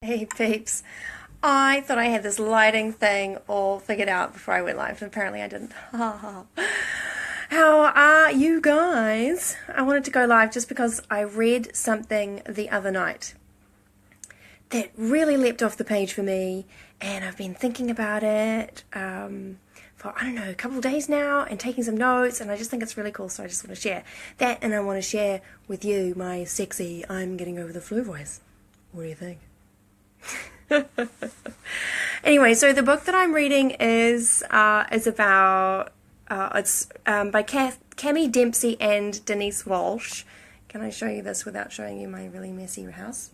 Hey peeps, I thought I had this lighting thing all figured out before I went live, and apparently I didn't. How are you guys? I wanted to go live just because I read something the other night that really leapt off the page for me, and I've been thinking about it for, I don't know, a couple of days now, and taking some notes, and I just think it's really cool, so I just want to share that, and I want to share with you my sexy I'm getting over the flu voice. What do you think? Anyway, so the book that I'm reading is about it's by Cami Dempsey and Denise Walsh. Can I show you this without showing you my really messy house?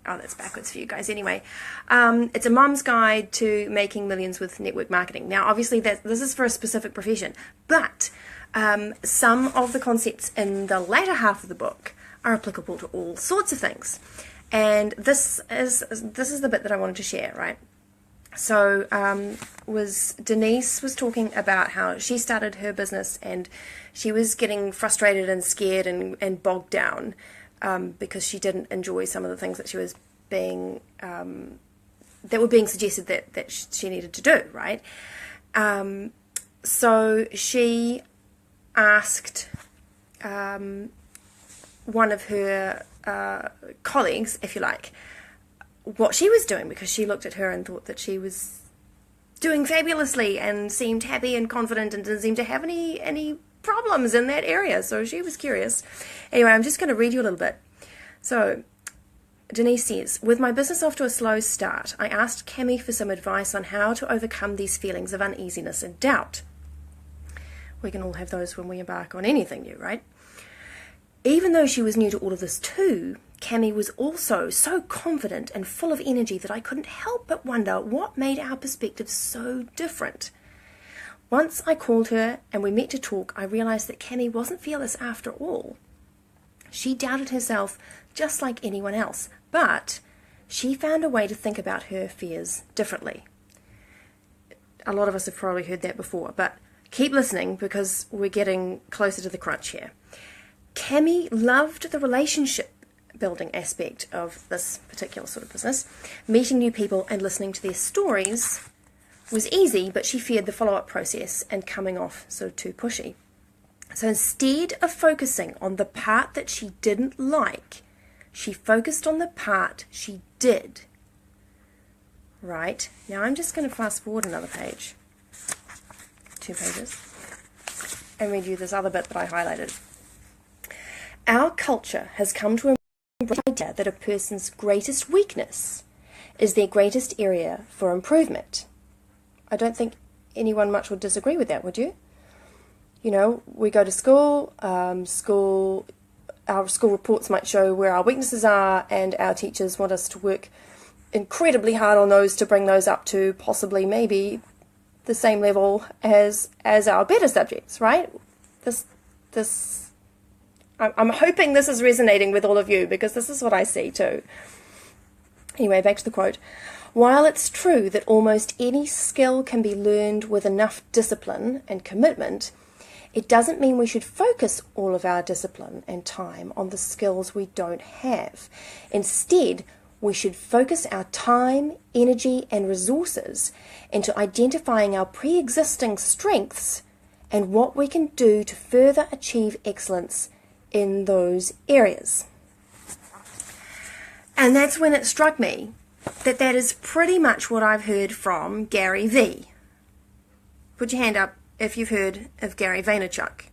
Oh, that's backwards for you guys. Anyway, it's a mom's guide to making millions with network marketing. Now, obviously, this is for a specific profession, but some of the concepts in the latter half of the book are applicable to all sorts of things. And this is the bit that I wanted to share, right? So Denise was talking about how she started her business and she was getting frustrated and scared and bogged down because she didn't enjoy some of the things that she was being that were being suggested that she needed to do, right? So she asked one of her colleagues, if you like, what she was doing, because she looked at her and thought that she was doing fabulously and seemed happy and confident and didn't seem to have any problems in that area. So she was curious. Anyway, I'm just going to read you a little bit. So Denise says, with my business off to a slow start, I asked Cami for some advice on how to overcome these feelings of uneasiness and doubt. We can all have those when we embark on anything new, right? Even though she was new to all of this too, Cami was also so confident and full of energy that I couldn't help but wonder what made our perspectives so different. Once I called her and we met to talk, I realized that Cami wasn't fearless after all. She doubted herself just like anyone else, but she found a way to think about her fears differently. A lot of us have probably heard that before, but keep listening because we're getting closer to the crunch here. Cami loved the relationship building aspect of this particular sort of business. Meeting new people and listening to their stories was easy, but she feared the follow-up process and coming off sort of too pushy. So instead of focusing on the part that she didn't like, she focused on the part she did. Right? Now I'm just going to fast forward another page, 2 pages, and read you this other bit that I highlighted. Our culture has come to embrace the idea that a person's greatest weakness is their greatest area for improvement. I don't think anyone much would disagree with that, would you? You know, we go to school, our school reports might show where our weaknesses are, and our teachers want us to work incredibly hard on those to bring those up to possibly maybe the same level as our better subjects, right? I'm hoping this is resonating with all of you because this is what I see too. Anyway, back to the quote. While it's true that almost any skill can be learned with enough discipline and commitment, it doesn't mean we should focus all of our discipline and time on the skills we don't have. Instead, we should focus our time, energy, and resources into identifying our pre-existing strengths and what we can do to further achieve excellence in those areas. And that's when it struck me that is pretty much what I've heard from Gary V. Put your hand up if you've heard of Gary Vaynerchuk.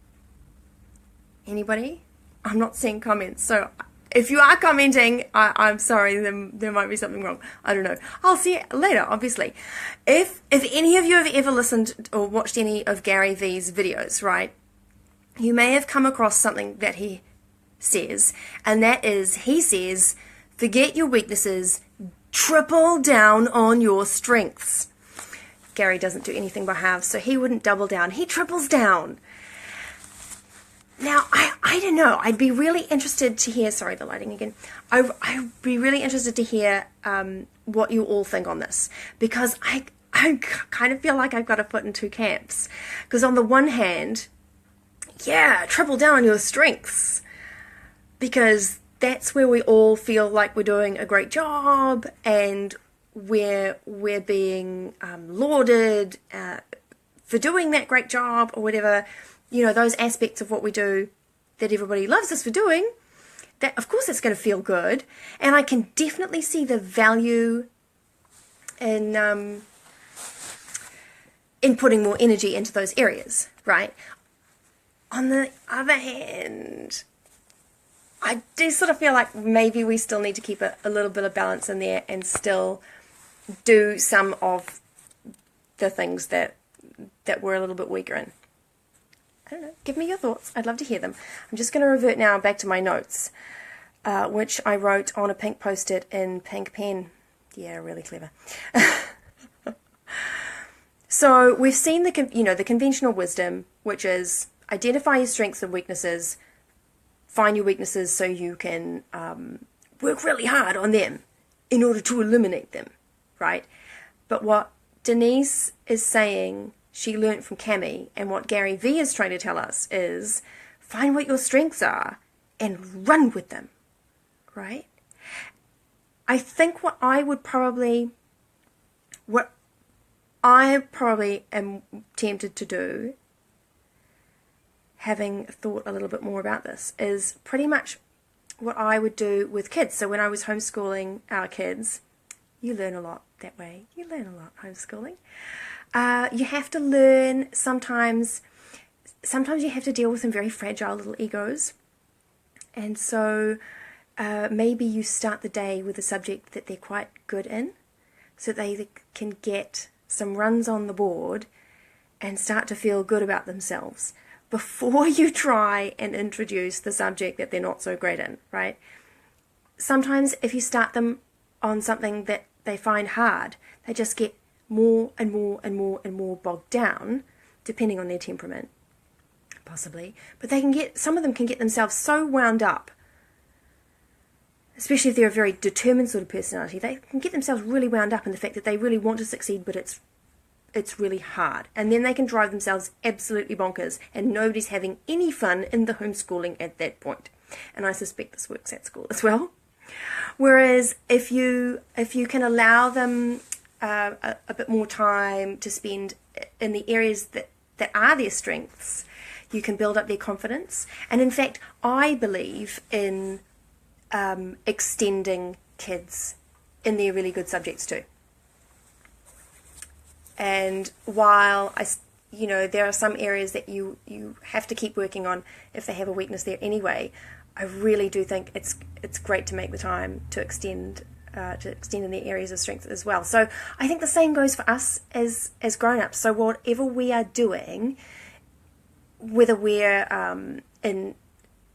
Anybody? I'm not seeing comments, so if you are commenting, I'm sorry, there might be something wrong. I don't know. I'll see it later, obviously. If any of you have ever listened or watched any of Gary V's videos, right, you may have come across something that he says, and that is, he says, forget your weaknesses, triple down on your strengths. Gary doesn't do anything by halves, so he wouldn't double down. He triples down. Now, I don't know. I'd be really interested to hear, sorry, the lighting again. I'd be really interested to hear what you all think on this, because I kind of feel like I've got a foot in two camps. Because on the one hand, yeah, triple down on your strengths, because that's where we all feel like we're doing a great job, and we're being lauded for doing that great job or whatever. You know, those aspects of what we do that everybody loves us for doing, that of course it's going to feel good. And I can definitely see the value in putting more energy into those areas, right? On the other hand, I do sort of feel like maybe we still need to keep a little bit of balance in there and still do some of the things that we're a little bit weaker in. I don't know. Give me your thoughts. I'd love to hear them. I'm just going to revert now back to my notes, which I wrote on a pink post-it in pink pen. Yeah, really clever. So we've seen the conventional wisdom, which is identify your strengths and weaknesses, find your weaknesses so you can work really hard on them in order to eliminate them, right? But what Denise is saying she learnt from Cami, and what Gary Vee is trying to tell us, is find what your strengths are and run with them, right? I think what I probably am tempted to do, having thought a little bit more about this, is pretty much what I would do with kids. So when I was homeschooling our kids, you learn a lot that way. You learn a lot homeschooling. You have to learn sometimes you have to deal with some very fragile little egos. And so maybe you start the day with a subject that they're quite good in, so they can get some runs on the board and start to feel good about themselves before you try and introduce the subject that they're not so great in, right? Sometimes if you start them on something that they find hard, they just get more and more and more and more bogged down, depending on their temperament, possibly. But some of them can get themselves so wound up, especially if they're a very determined sort of personality, they can get themselves really wound up in the fact that they really want to succeed, but it's really hard. And then they can drive themselves absolutely bonkers, and nobody's having any fun in the homeschooling at that point. And I suspect this works at school as well. Whereas if you can allow them a bit more time to spend in the areas that are their strengths, you can build up their confidence. And in fact, I believe in extending kids in their really good subjects too. And while there are some areas that you have to keep working on if they have a weakness there anyway, I really do think it's great to make the time to extend in their areas of strength as well. So I think the same goes for us as grown-ups. So whatever we are doing, whether we're in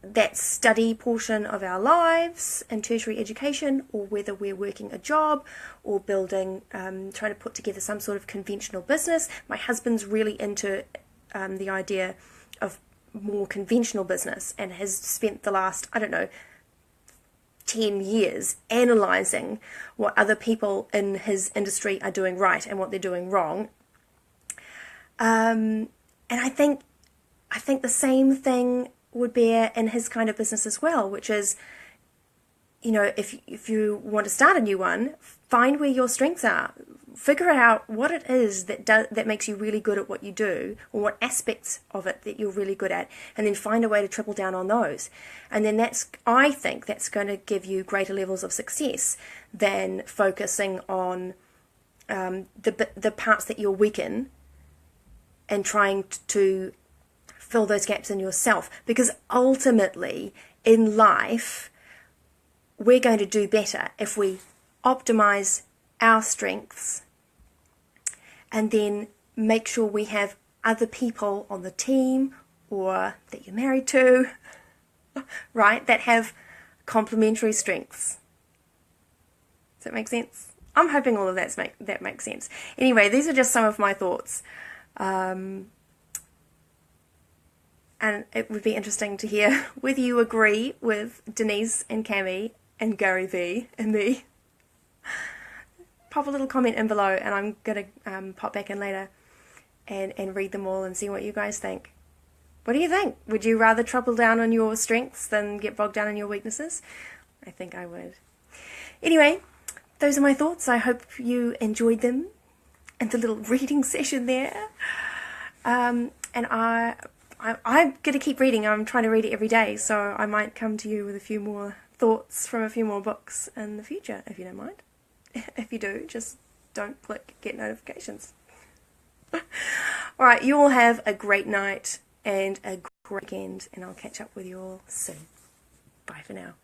that study portion of our lives in tertiary education, or whether we're working a job or building, trying to put together some sort of conventional business. My husband's really into the idea of more conventional business and has spent the last, 10 years analysing what other people in his industry are doing right and what they're doing wrong. And I think the same thing would bear in his kind of business as well, which is, if you want to start a new one, find where your strengths are. Figure out what it is that makes you really good at what you do, or what aspects of it that you're really good at, and then find a way to triple down on those. And then I think that's going to give you greater levels of success than focusing on the parts that you're weak in and trying to fill those gaps in yourself. Because ultimately, in life, we're going to do better if we optimize our strengths and then make sure we have other people on the team or that you're married to, right, that have complementary strengths. Does that make sense? I'm hoping all of that makes sense. Anyway, these are just some of my thoughts. And it would be interesting to hear whether you agree with Denise and Cami and Gary Vee and me. Pop a little comment in below, and I'm going to pop back in later and read them all and see what you guys think. What do you think? Would you rather triple down on your strengths than get bogged down in your weaknesses? I think I would. Anyway, those are my thoughts. I hope you enjoyed them and the little reading session there. And I'm going to keep reading. I'm trying to read it every day, so I might come to you with a few more thoughts from a few more books in the future, if you don't mind. If you do, just don't click get notifications. Alright, you all have a great night and a great weekend, and I'll catch up with you all soon. Bye for now.